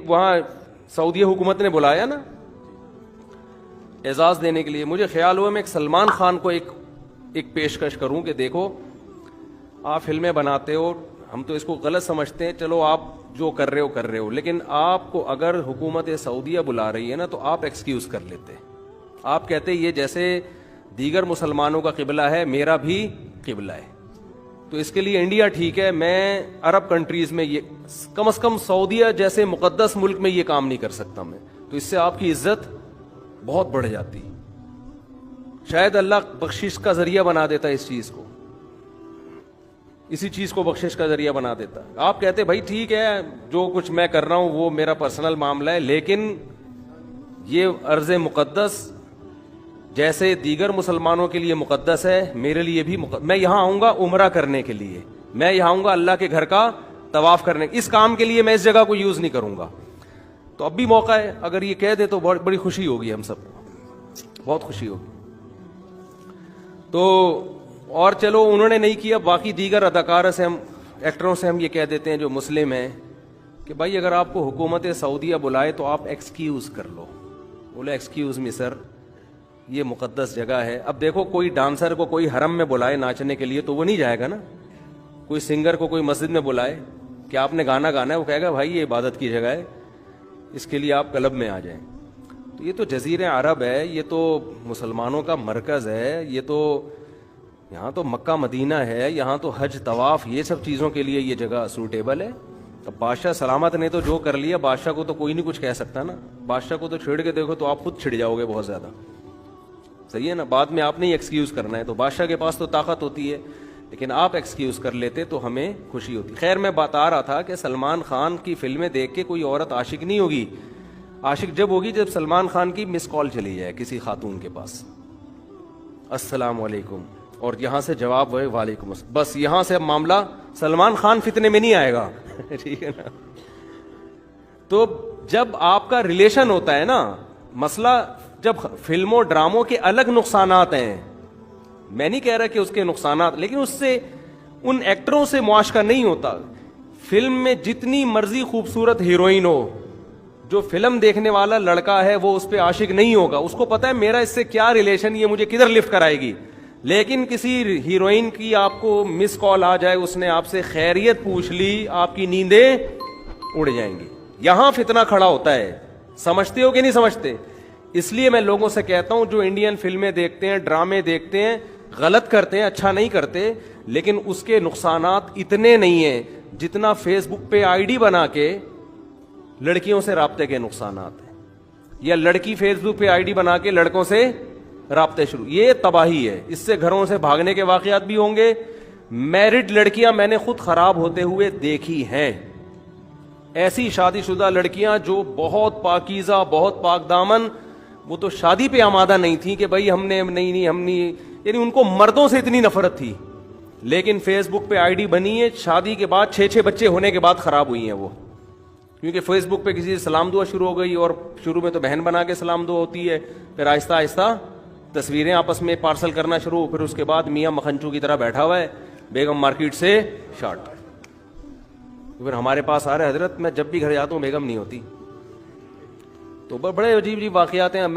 وہاں سعودی حکومت نے بلایا نا اعزاز دینے کے لیے, مجھے خیال ہوا میں ایک سلمان خان کو ایک پیشکش کروں کہ دیکھو آپ فلمیں بناتے ہو, ہم تو اس کو غلط سمجھتے ہیں, چلو آپ جو کر رہے ہو, لیکن آپ کو اگر حکومت سعودیہ بلا رہی ہے نا تو آپ ایکسکیوز کر لیتے. آپ کہتے یہ جیسے دیگر مسلمانوں کا قبلہ ہے میرا بھی قبلہ ہے, تو اس کے لیے انڈیا ٹھیک ہے, میں عرب کنٹریز میں یہ کم از کم سعودیہ جیسے مقدس ملک میں یہ کام نہیں کر سکتا میں, تو اس سے آپ کی عزت بہت بڑھ جاتی. شاید اللہ بخشش کا ذریعہ بنا دیتا اس چیز کو, اسی چیز کو بخشش کا ذریعہ بنا دیتا. آپ کہتے بھائی ٹھیک ہے جو کچھ میں کر رہا ہوں وہ میرا پرسنل معاملہ ہے, لیکن یہ ارض مقدس جیسے دیگر مسلمانوں کے لیے مقدس ہے میرے لیے بھی میں یہاں آؤں گا عمرہ کرنے کے لیے, میں یہاں آؤں گا اللہ کے گھر کا طواف کرنے, اس کام کے لیے میں اس جگہ کو یوز نہیں کروں گا. تو اب بھی موقع ہے, اگر یہ کہہ دے تو بہت بڑی خوشی ہوگی, ہم سب کو بہت خوشی ہوگی. تو اور چلو انہوں نے نہیں کیا, باقی دیگر اداکاروں سے ایکٹروں سے ہم یہ کہہ دیتے ہیں جو مسلم ہیں کہ بھائی اگر آپ کو حکومت سعودیہ بلائے تو آپ ایکسکیوز کر لو. بولے ایکسکیوز می سر, یہ مقدس جگہ ہے. اب دیکھو کوئی ڈانسر کو کوئی حرم میں بلائے ناچنے کے لیے تو وہ نہیں جائے گا نا, کوئی سنگر کو کوئی مسجد میں بلائے کہ آپ نے گانا گانا ہے, وہ کہے گا بھائی یہ عبادت کی جگہ ہے, اس کے لیے آپ کلب میں آ جائیں. تو یہ تو جزیرہ عرب ہے, یہ تو مسلمانوں کا مرکز ہے, یہ تو یہاں تو مکہ مدینہ ہے, یہاں تو حج طواف یہ سب چیزوں کے لیے یہ جگہ سوٹیبل ہے. اب بادشاہ سلامت نے تو جو کر لیا, بادشاہ کو تو کوئی نہیں کچھ کہہ سکتا نا, بادشاہ کو تو چھیڑ کے دیکھو تو آپ خود چھڑ جاؤ گے بہت زیادہ, صحیح ہے نا. بعد میں آپ نے ایکسکیوز کرنا ہے, تو بادشاہ کے پاس تو طاقت ہوتی ہے, لیکن آپ ایکسکیوز کر لیتے تو ہمیں خوشی ہوتی. خیر میں بتا رہا تھا کہ سلمان خان کی فلمیں دیکھ کے کوئی عورت عاشق نہیں ہوگی, عاشق جب ہوگی جب سلمان خان کی مس کال چلی جائے کسی خاتون کے پاس, السلام علیکم, اور یہاں سے جواب ہوئے وعلیکم السلام, بس یہاں سے اب معاملہ سلمان خان فتنے میں نہیں آئے گا. ٹھیک ہے نا. تو جب آپ کا ریلیشن ہوتا ہے نا, مسئلہ جب فلموں ڈراموں کے الگ نقصانات ہیں, میں نہیں کہہ رہا کہ اس کے نقصانات, لیکن اس سے ان ایکٹروں سے معاشقہ نہیں ہوتا. فلم میں جتنی مرضی خوبصورت ہیروئن ہو, جو فلم دیکھنے والا لڑکا ہے وہ اس پہ عاشق نہیں ہوگا, اس کو پتا ہے میرا اس سے کیا ریلیشن, یہ مجھے کدھر لفٹ کرائے گی. لیکن کسی ہیروئن کی آپ کو مس کال آ جائے, اس نے آپ سے خیریت پوچھ لی, آپ کی نیندیں اڑ جائیں گی. یہاں فتنہ کھڑا ہوتا ہے, سمجھتے ہو کہ نہیں سمجھتے؟ اس لیے میں لوگوں سے کہتا ہوں جو انڈین فلمیں دیکھتے ہیں, ڈرامے دیکھتے ہیں, غلط کرتے ہیں, اچھا نہیں کرتے, لیکن اس کے نقصانات اتنے نہیں ہیں جتنا فیس بک پہ آئی ڈی بنا کے لڑکیوں سے رابطے کے نقصانات ہیں, یا لڑکی فیس بک پہ آئی ڈی بنا کے لڑکوں سے رابطے شروع, یہ تباہی ہے. اس سے گھروں سے بھاگنے کے واقعات بھی ہوں گے. میرڈ لڑکیاں میں نے خود خراب ہوتے ہوئے دیکھی ہیں, ایسی شادی شدہ لڑکیاں جو بہت پاکیزہ, بہت پاک دامن, وہ تو شادی پہ آمادہ نہیں تھی کہ بھائی ہم نے نہیں, یعنی ان کو مردوں سے اتنی نفرت تھی, لیکن فیس بک پہ آئی ڈی بنی ہے, شادی کے بعد 6 بچے ہونے کے بعد خراب ہوئی ہیں وہ, کیونکہ فیس بک پہ کسی سے سلام دعا شروع ہو گئی, اور شروع میں تو بہن بنا کے سلام دعا ہوتی ہے, پھر آہستہ آہستہ تصویریں آپس میں پارسل کرنا شروع, پھر اس کے بعد میاں مکھنچو کی طرح بیٹھا ہوا ہے, بیگم مارکیٹ سے شارٹ, پھر ہمارے پاس آ رہے حضرت میں جب بھی گھر جاتا ہوں بیگم نہیں ہوتی. تو بڑے عجیب واقعات ہیں.